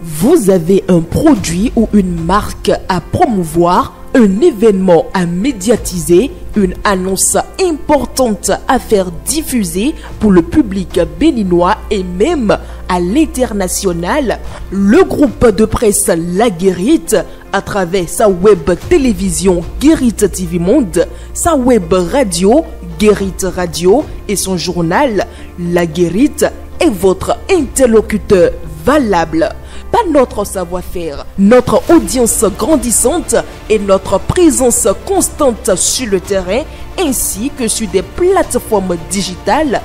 Vous avez un produit ou une marque à promouvoir, un événement à médiatiser, une annonce importante à faire diffuser pour le public béninois et même à l'international. Le groupe de presse La Guérite, à travers sa web télévision Guérite TV Monde, sa web radio Guérite Radio et son journal La Guérite est votre interlocuteur valable. Pas notre savoir-faire, notre audience grandissante et notre présence constante sur le terrain ainsi que sur des plateformes digitales,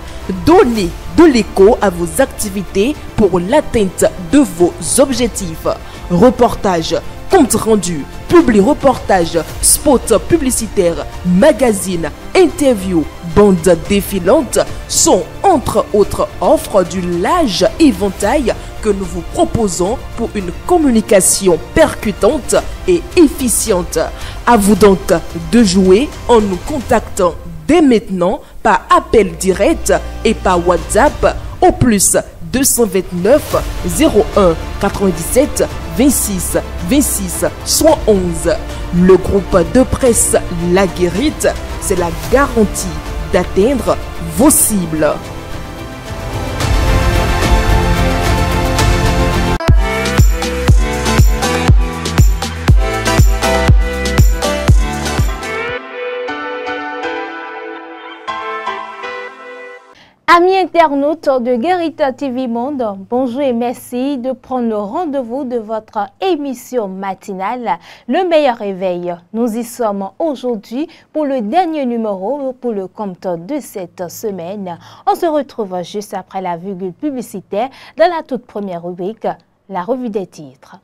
donnez de l'écho à vos activités pour l'atteinte de vos objectifs. Reportages, comptes rendus, publi-reportages, spots publicitaires, magazines, interviews, bandes défilantes sont entre autres offres du large éventail que nous vous proposons pour une communication percutante et efficiente. À vous donc de jouer en nous contactant dès maintenant par appel direct et par WhatsApp au plus 229 01 97 26 26 111. Le groupe de presse La Guérite, c'est la garantie d'atteindre vos cibles. Amis internautes de Guérite TV Monde, bonjour et merci de prendre le rendez-vous de votre émission matinale, Le Meilleur Réveil. Nous y sommes aujourd'hui pour le dernier numéro pour le compte de cette semaine. On se retrouve juste après la virgule publicitaire dans la toute première rubrique, la revue des titres.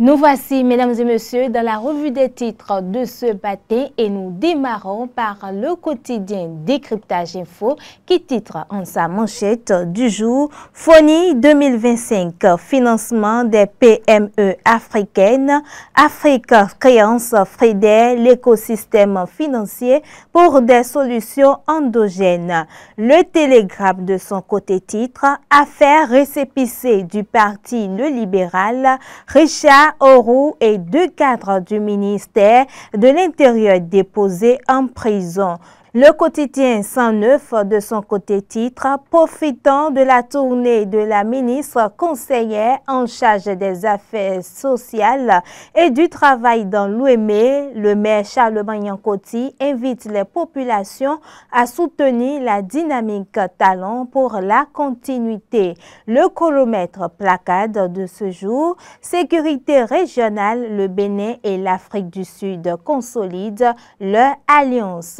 Nous voici, mesdames et messieurs, dans la revue des titres de ce matin et nous démarrons par le quotidien Décryptage Info qui titre en sa manchette du jour « FONI 2025, financement des PME africaines, Afrique créance FRIDE, l'écosystème financier pour des solutions endogènes ». Le Télégraphe de son côté titre « Affaire récépissée du parti Le Libéral, Richard Auroux et 2 cadres du ministère de l'Intérieur déposés en prison ». Le quotidien 109 de son côté titre « Profitant de la tournée de la ministre conseillère en charge des affaires sociales et du travail dans l'Ouémé, le maire Charlemagne Coty invite les populations à soutenir la dynamique talent pour la continuité ». Le chronomètre placade de ce jour « Sécurité régionale, le Bénin et l'Afrique du Sud consolident leur alliance ».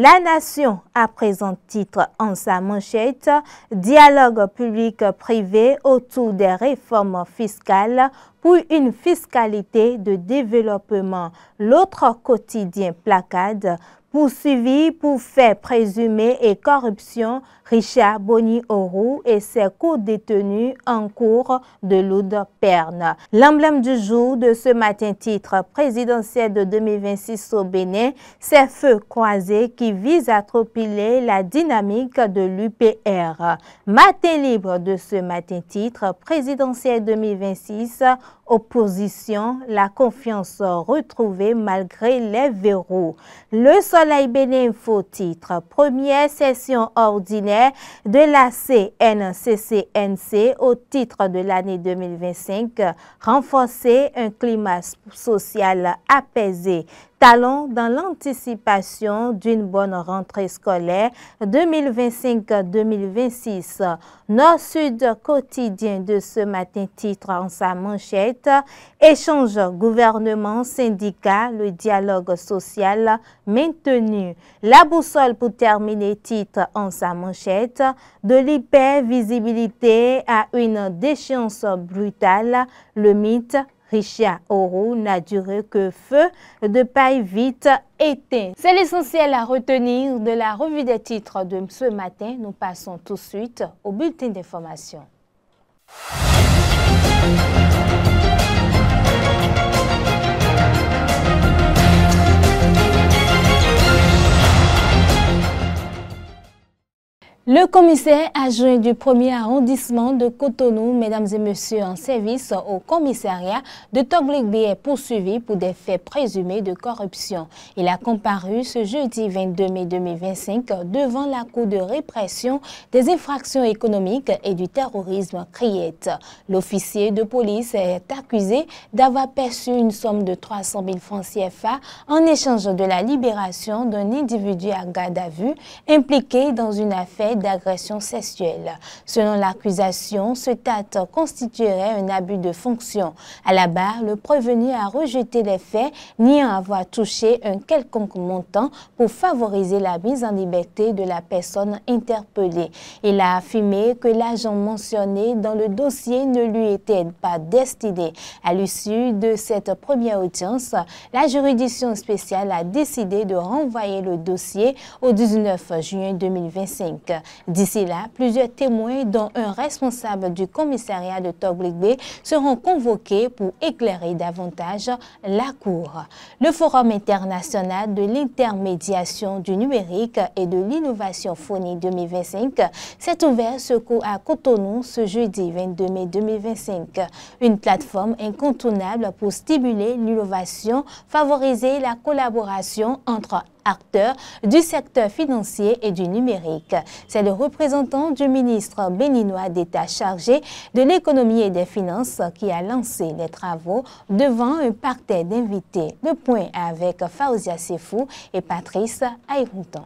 La Nation a présent titre en sa manchette « Dialogue public-privé autour des réformes fiscales pour une fiscalité de développement ». L'autre quotidien placade « Poursuivi pour faits présumés et corruption, Richard Boni Auroux et ses co-détenus en cours de lourde peine ». L'emblème du jour de ce matin titre présidentiel de 2026 au Bénin, c'est feux croisés qui visent à tropiler la dynamique de l'UPR. Matin libre de ce matin titre présidentiel 2026, opposition, la confiance retrouvée malgré les verrous. Le Soleil Bénin Info titre première session ordinaire de la CNCCNC au titre de l'année 2025, renforcer un climat social apaisé. Talons dans l'anticipation d'une bonne rentrée scolaire 2025-2026. Nord-Sud quotidien de ce matin titre en sa manchette « Échange gouvernement-syndicat, le dialogue social maintenu ». La boussole pour terminer titre en sa manchette « De l'hypervisibilité à une déchéance brutale, le mythe Richia Oro n'a duré que feu de paille vite éteint. C'est l'essentiel à retenir de la revue des titres de ce matin. Nous passons tout de suite au bulletin d'information. Le commissaire adjoint du 1er arrondissement de Cotonou, mesdames et messieurs, en service au commissariat de Togligbe est poursuivi pour des faits présumés de corruption. Il a comparu ce jeudi 22 mai 2025 devant la Cour de répression des infractions économiques et du terrorisme CRIET. L'officier de police est accusé d'avoir perçu une somme de 300 000 francs CFA en échange de la libération d'un individu à garde à vue impliqué dans une affaire d'agression sexuelle. Selon l'accusation, ce acte constituerait un abus de fonction. À la barre, le prévenu a rejeté les faits, niant avoir touché un quelconque montant pour favoriser la mise en liberté de la personne interpellée. Il a affirmé que l'argent mentionné dans le dossier ne lui était pas destiné. À l'issue de cette première audience, la juridiction spéciale a décidé de renvoyer le dossier au 19 juin 2025. D'ici là, plusieurs témoins, dont un responsable du commissariat de Togligbe, seront convoqués pour éclairer davantage la Cour. Le Forum international de l'intermédiation du numérique et de l'innovation FONI 2025 s'est ouvert à Cotonou ce jeudi 22 mai 2025. Une plateforme incontournable pour stimuler l'innovation, favoriser la collaboration entre acteurs du secteur financier et du numérique. C'est le représentant du ministre béninois d'État chargé de l'économie et des finances qui a lancé les travaux devant un parterre d'invités. Le point avec Faouzia Sefou et Patrice Aïroutan.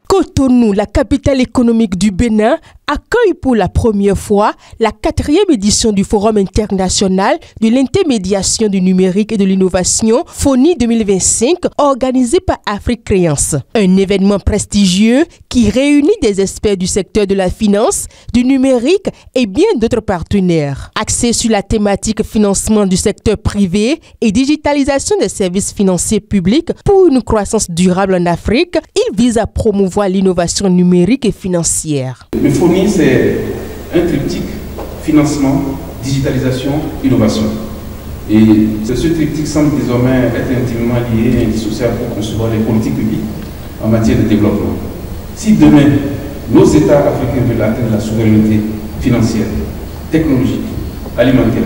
Cotonou, la capitale économique du Bénin, accueille pour la première fois la 4e édition du Forum international de l'intermédiation du numérique et de l'innovation FONI 2025 organisé par Afrique Créance. Un événement prestigieux qui réunit des experts du secteur de la finance, du numérique et bien d'autres partenaires. Axé sur la thématique financement du secteur privé et digitalisation des services financiers publics pour une croissance durable en Afrique, il vise à promouvoir l'innovation numérique et financière. Le FONI, c'est un triptyque financement, digitalisation, innovation. Et ce triptyque semble désormais être intimement lié et indissociable pour concevoir les politiques publiques en matière de développement. Si demain, nos États africains veulent atteindre la souveraineté financière, technologique, alimentaire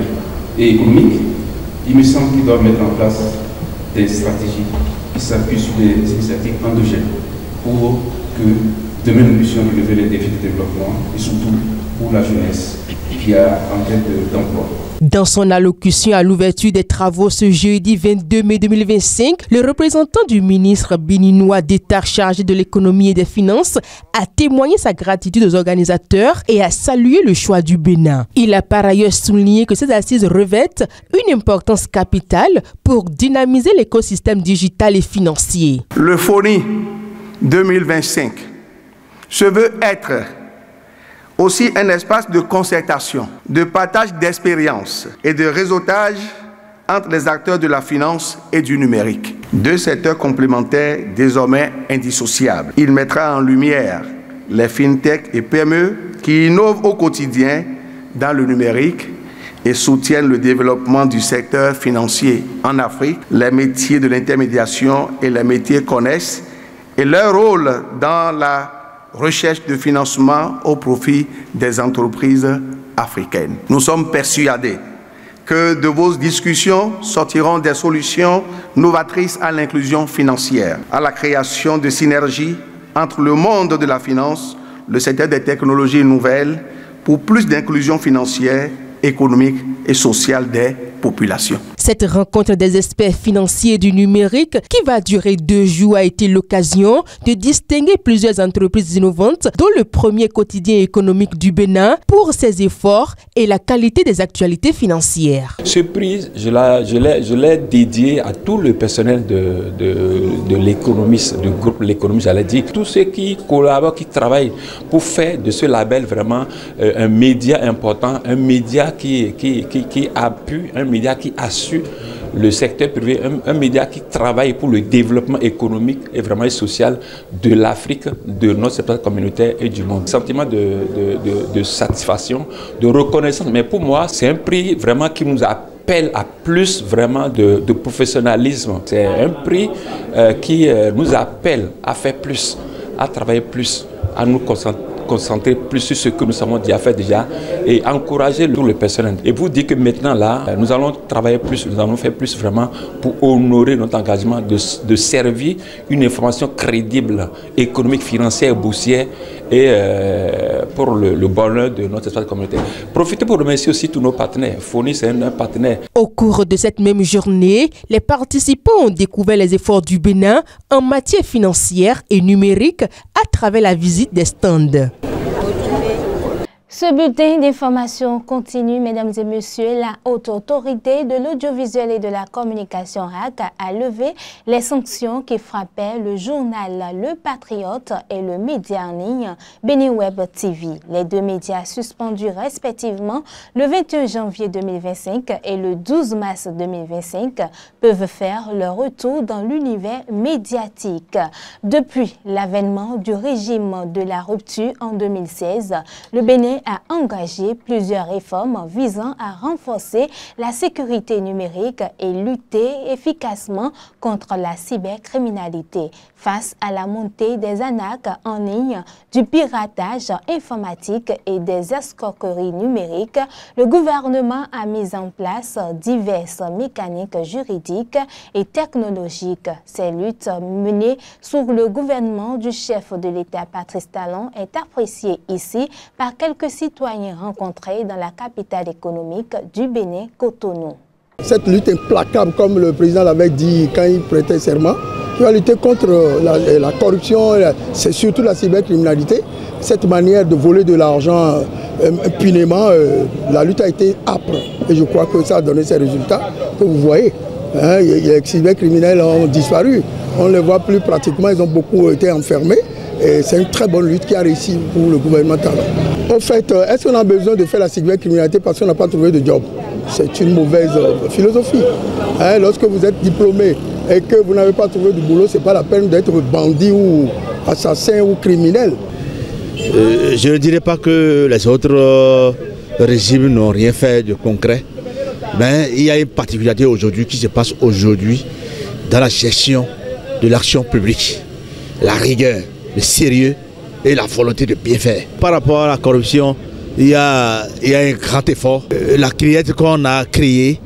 et économique, il me semble qu'ils doivent mettre en place des stratégies qui s'appuient sur des initiatives endogènes pour que demain nous puissions relever les défis de développement et surtout pour la jeunesse qui a en quête d'emploi. Dans son allocution à l'ouverture des travaux ce jeudi 22 mai 2025, le représentant du ministre béninois d'État chargé de l'économie et des finances a témoigné sa gratitude aux organisateurs et a salué le choix du Bénin. Il a par ailleurs souligné que ces assises revêtent une importance capitale pour dynamiser l'écosystème digital et financier. Le FONI 2025 se veut être aussi un espace de concertation, de partage d'expériences et de réseautage entre les acteurs de la finance et du numérique. Deux secteurs complémentaires désormais indissociables. Il mettra en lumière les fintech et PME qui innovent au quotidien dans le numérique et soutiennent le développement du secteur financier en Afrique. Les métiers de l'intermédiation et les métiers connaissent et leur rôle dans la recherche de financement au profit des entreprises africaines. Nous sommes persuadés que de vos discussions sortiront des solutions novatrices à l'inclusion financière, à la création de synergies entre le monde de la finance, le secteur des technologies nouvelles, pour plus d'inclusion financière, économique et sociale des populations. Cette rencontre des experts financiers du numérique qui va durer 2 jours a été l'occasion de distinguer plusieurs entreprises innovantes, dont le premier quotidien économique du Bénin, pour ses efforts et la qualité des actualités financières. Ce prix, je l'ai dédié à tout le personnel de l'économiste, du groupe L'économiste, j'allais dire, tous ceux qui collaborent, qui travaillent pour faire de ce label vraiment un média important, un média média qui appuie, un média qui assure le secteur privé, un média qui travaille pour le développement économique et vraiment social de l'Afrique, de notre secteur communautaire et du monde. Sentiment de satisfaction, de reconnaissance. Mais pour moi, c'est un prix vraiment qui nous appelle à plus vraiment de professionnalisme. C'est un prix qui nous appelle à faire plus, à travailler plus, à nous concentrer plus sur ce que nous savons déjà faire et encourager tout le personnel. Et vous dire que maintenant là, nous allons travailler plus, nous allons faire plus vraiment pour honorer notre engagement de servir une information crédible, économique, financière, boursière et pour le bonheur de notre espace communautaire. Profitez pour remercier aussi tous nos partenaires. FONI, c'est un partenaire. Au cours de cette même journée, les participants ont découvert les efforts du Bénin en matière financière et numérique à travers la visite des stands. Ce bulletin d'information continue, mesdames et messieurs. La haute autorité de l'audiovisuel et de la communication RAC a levé les sanctions qui frappaient le journal Le Patriote et le média en ligne Béniweb TV. Les deux médias suspendus respectivement le 21 janvier 2025 et le 12 mars 2025 peuvent faire leur retour dans l'univers médiatique. Depuis l'avènement du régime de la rupture en 2016, le Bénin a engagé plusieurs réformes visant à renforcer la sécurité numérique et lutter efficacement contre la cybercriminalité. Face à la montée des arnaques en ligne, du piratage informatique et des escroqueries numériques, le gouvernement a mis en place diverses mécaniques juridiques et technologiques. Ces luttes menées sous le gouvernement du chef de l'État Patrice Talon est appréciée ici par quelques citoyens rencontrés dans la capitale économique du Bénin, Cotonou. Cette lutte implacable, comme le président l'avait dit quand il prêtait serment, qui va lutter contre la corruption, c'est surtout la cybercriminalité. Cette manière de voler de l'argent impunément, la lutte a été âpre. Et je crois que ça a donné ses résultats que vous voyez. Les cybercriminels ont disparu. On ne les voit plus pratiquement, ils ont beaucoup été enfermés. Et c'est une très bonne lutte qui a réussi pour le gouvernement Talon. En fait, est-ce qu'on a besoin de faire la cybercriminalité parce qu'on n'a pas trouvé de job? C'est une mauvaise philosophie. Lorsque vous êtes diplômé et que vous n'avez pas trouvé de boulot, ce n'est pas la peine d'être bandit ou assassin ou criminel. Je ne dirais pas que les autres régimes n'ont rien fait de concret. Mais il y a une particularité aujourd'hui qui se passe aujourd'hui dans la gestion de l'action publique. La rigueur, le sérieux et la volonté de bien faire. Par rapport à la corruption, il y a un grand effort. La criette qu'on a créée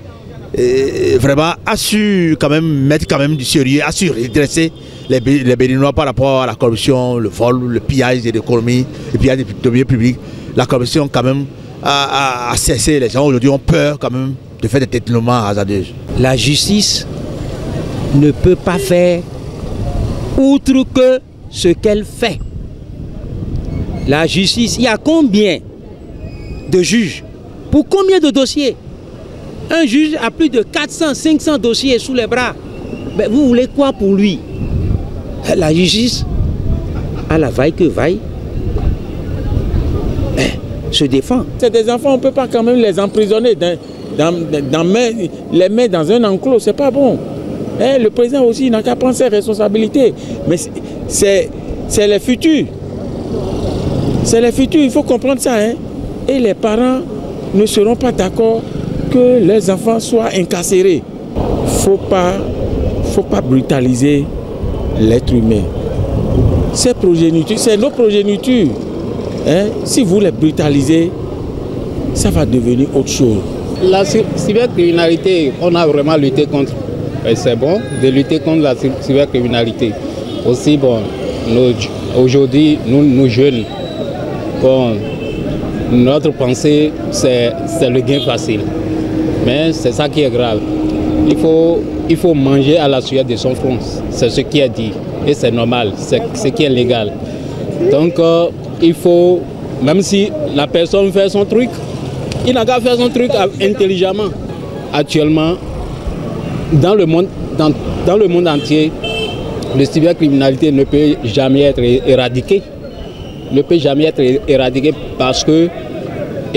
vraiment a su quand même mettre quand même du sérieux, a su redresser les Béninois par rapport à la corruption, le vol, le pillage de l'économie, le pillage des biens publics. La corruption quand même a cessé. Les gens aujourd'hui ont peur quand même de faire des détournements hasardeux. La justice ne peut pas faire outre que ce qu'elle fait. La justice, il y a combien de juges? Pour combien de dossiers? Un juge a plus de 400, 500 dossiers sous les bras. Mais vous voulez quoi pour lui? La justice, à la vaille que vaille, se défend. C'est des enfants, on ne peut pas quand même les emprisonner, les mettre dans un enclos, c'est pas bon. Le président aussi n'a qu'à prendre ses responsabilités. Mais c'est les futurs. C'est les futurs, il faut comprendre ça. Et les parents ne seront pas d'accord que les enfants soient incarcérés. Il ne faut pas brutaliser l'être humain. C'est nos progénitures. Si vous les brutalisez, ça va devenir autre chose. La cybercriminalité, on a vraiment lutté contre. C'est bon de lutter contre la cybercriminalité. Aussi, bon, aujourd'hui, nous jeunes, bon, notre pensée, c'est le gain facile. Mais c'est ça qui est grave. Il faut manger à la sueur de son front. C'est ce qui est dit. Et c'est normal, c'est ce qui est légal. Donc, il faut, même si la personne fait son truc, il n'a qu'à faire son truc intelligemment. Actuellement, dans le monde entier, la cybercriminalité ne peut jamais être éradiquée. Ne peut jamais être éradiquée parce que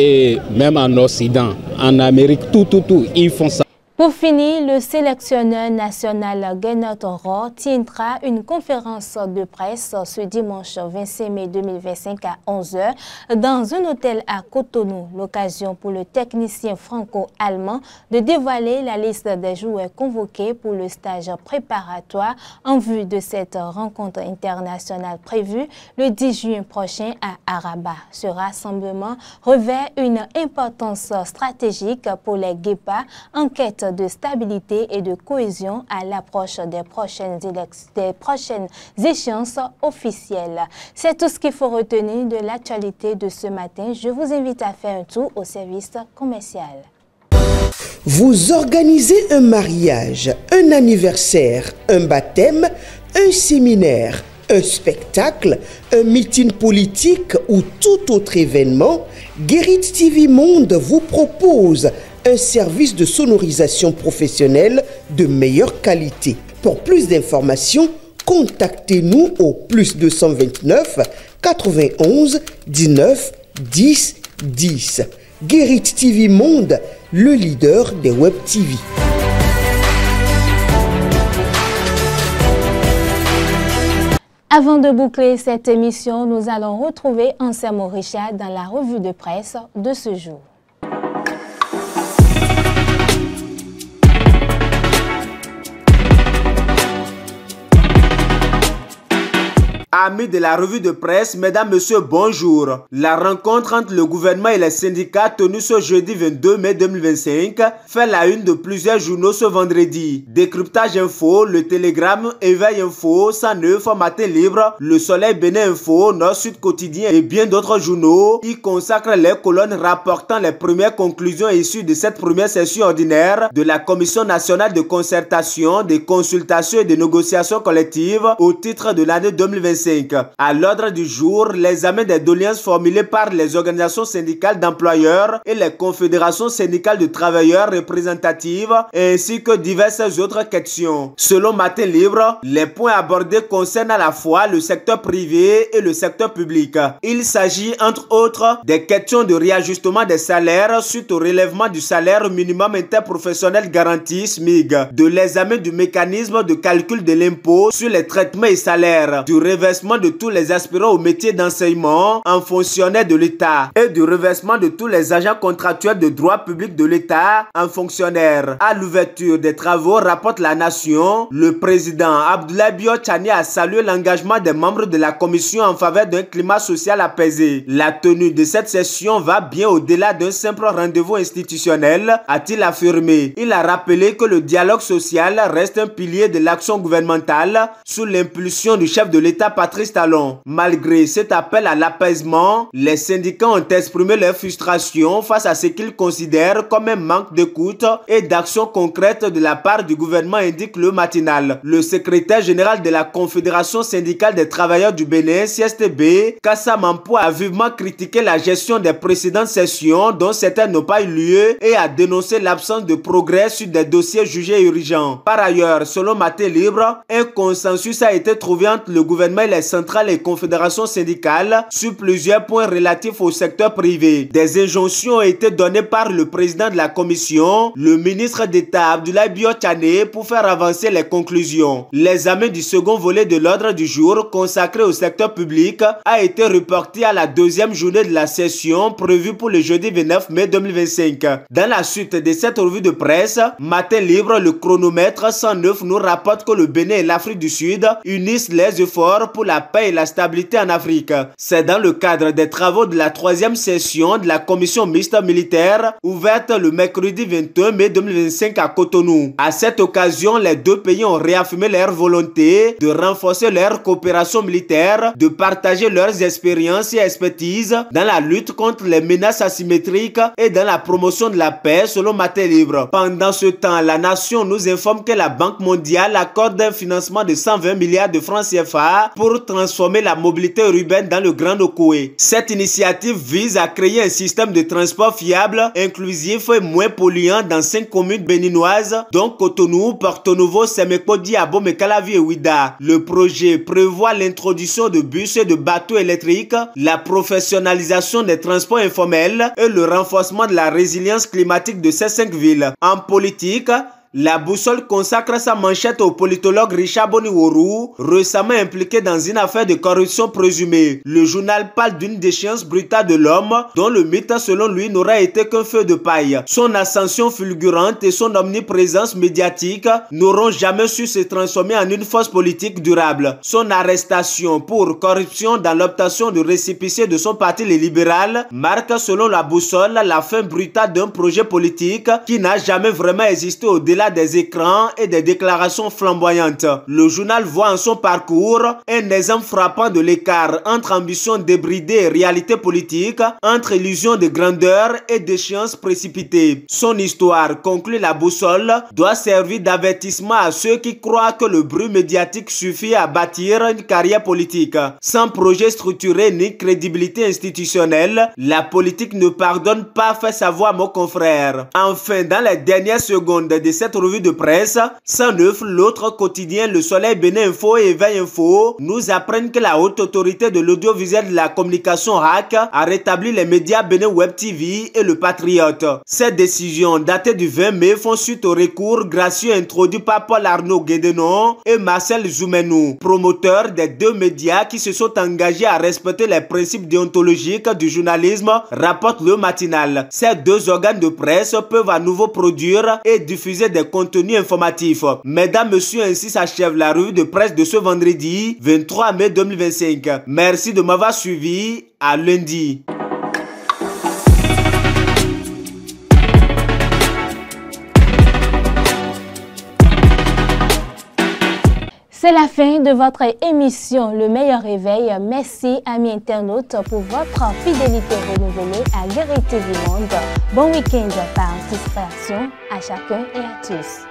Et même en Occident, en Amérique, tout, ils font ça. Pour finir, le sélectionneur national Gernot Rohr tiendra une conférence de presse ce dimanche 26 mai 2025 à 11h dans un hôtel à Cotonou. L'occasion pour le technicien franco-allemand de dévoiler la liste des joueurs convoqués pour le stage préparatoire en vue de cette rencontre internationale prévue le 10 juin prochain à Araba. Ce rassemblement revêt une importance stratégique pour les Guépards en quête de stabilité et de cohésion à l'approche des prochaines échéances officielles. C'est tout ce qu'il faut retenir de l'actualité de ce matin. Je vous invite à faire un tour au service commercial. Vous organisez un mariage, un anniversaire, un baptême, un séminaire, un spectacle, un meeting politique ou tout autre événement, Guérit TV Monde vous propose un service de sonorisation professionnelle de meilleure qualité. Pour plus d'informations, contactez-nous au +229 91 19 10 10. Guérit TV Monde, le leader des Web TV. Avant de boucler cette émission, nous allons retrouver Anselmo Richard dans la revue de presse de ce jour. Amis de la revue de presse, mesdames, messieurs, bonjour. La rencontre entre le gouvernement et les syndicats tenue ce jeudi 22 mai 2025 fait la une de plusieurs journaux ce vendredi. Décryptage Info, Le Télégramme, Éveil Info, 109, Matin Libre, Le Soleil Bénin Info, Nord-Sud Quotidien et bien d'autres journaux y consacrent les colonnes rapportant les premières conclusions issues de cette première session ordinaire de la Commission nationale de concertation, de consultation et de négociations collectives au titre de l'année 2025. À l'ordre du jour, l'examen des doléances formulées par les organisations syndicales d'employeurs et les confédérations syndicales de travailleurs représentatives ainsi que diverses autres questions. Selon Matin Libre, les points abordés concernent à la fois le secteur privé et le secteur public. Il s'agit entre autres des questions de réajustement des salaires suite au relèvement du salaire minimum interprofessionnel garanti SMIG, de l'examen du mécanisme de calcul de l'impôt sur les traitements et salaires, du reversement de tous les aspirants au métier d'enseignement en fonctionnaire de l'État et du reversement de tous les agents contractuels de droit public de l'État en fonctionnaire. À l'ouverture des travaux, rapporte La Nation, le président Abdoulaye Bio-Tchani a salué l'engagement des membres de la commission en faveur d'un climat social apaisé. La tenue de cette session va bien au-delà d'un simple rendez-vous institutionnel, a-t-il affirmé. Il a rappelé que le dialogue social reste un pilier de l'action gouvernementale sous l'impulsion du chef de l'État Patrice Talon. Malgré cet appel à l'apaisement, les syndicats ont exprimé leur frustration face à ce qu'ils considèrent comme un manque d'écoute et d'action concrète de la part du gouvernement, indique le matinal. Le secrétaire général de la Confédération syndicale des travailleurs du Bénin, CSTB, Kassa Mampo, a vivement critiqué la gestion des précédentes sessions dont certaines n'ont pas eu lieu et a dénoncé l'absence de progrès sur des dossiers jugés urgents. Par ailleurs, selon Matin Libre, un consensus a été trouvé entre le gouvernement et les centrales et confédérations syndicales sur plusieurs points relatifs au secteur privé. Des injonctions ont été données par le président de la commission, le ministre d'État Abdoulaye Bio-Tchani, pour faire avancer les conclusions. L'examen du second volet de l'ordre du jour consacré au secteur public a été reporté à la deuxième journée de la session prévue pour le jeudi 29 mai 2025. Dans la suite de cette revue de presse, Matin Libre, le chronomètre 109 nous rapporte que le Bénin et l'Afrique du Sud unissent les efforts pour la paix et la stabilité en Afrique. C'est dans le cadre des travaux de la troisième session de la commission mixte militaire ouverte le mercredi 21 mai 2025 à Cotonou. À cette occasion, les deux pays ont réaffirmé leur volonté de renforcer leur coopération militaire, de partager leurs expériences et expertises dans la lutte contre les menaces asymétriques et dans la promotion de la paix, selon Matin Libre. Pendant ce temps, La Nation nous informe que la Banque mondiale accorde un financement de 120 milliards de francs CFA pour pour transformer la mobilité urbaine dans le Grand Okoé. Cette initiative vise à créer un système de transport fiable, inclusif et moins polluant dans 5 communes béninoises, dont Cotonou, Porto Novo, Semeko, Diabo, Mekalavi et Ouida. Le projet prévoit l'introduction de bus et de bateaux électriques, la professionnalisation des transports informels et le renforcement de la résilience climatique de ces 5 villes. En politique, la boussole consacre sa manchette au politologue Richard Boniworou, récemment impliqué dans une affaire de corruption présumée. Le journal parle d'une déchéance brutale de l'homme, dont le mythe, selon lui, n'aura été qu'un feu de paille. Son ascension fulgurante et son omniprésence médiatique n'auront jamais su se transformer en une force politique durable. Son arrestation pour corruption dans l'obtention de récépissé de son parti les libérales marque, selon la boussole, la fin brutale d'un projet politique qui n'a jamais vraiment existé au-delà des écrans et des déclarations flamboyantes. Le journal voit en son parcours un exemple frappant de l'écart entre ambition débridée et réalité politique, entre illusion de grandeur et déchéance précipitée. Son histoire, conclut la boussole, doit servir d'avertissement à ceux qui croient que le bruit médiatique suffit à bâtir une carrière politique. Sans projet structuré ni crédibilité institutionnelle, la politique ne pardonne pas, fait savoir mon confrère. Enfin, dans les dernières secondes de cette revue de presse, 109, l'autre quotidien Le Soleil, Bénin Info et Éveil Info nous apprennent que la haute autorité de l'audiovisuel de la communication RAC a rétabli les médias Bénin Web TV et Le Patriote. Cette décision, datée du 20 mai, font suite au recours gracieux introduit par Paul Arnaud Guédenon et Marcel Zoumenou, promoteurs des 2 médias qui se sont engagés à respecter les principes déontologiques du journalisme, rapporte Le Matinal. Ces 2 organes de presse peuvent à nouveau produire et diffuser des contenus informatifs. Mesdames, messieurs, ainsi s'achève la revue de presse de ce vendredi 23 mai 2025. Merci de m'avoir suivi. À lundi. C'est la fin de votre émission Le Meilleur Réveil. Merci, amis internautes, pour votre fidélité renouvelée à Guéret TV Monde. Bon week-end par distraction à chacun et à tous.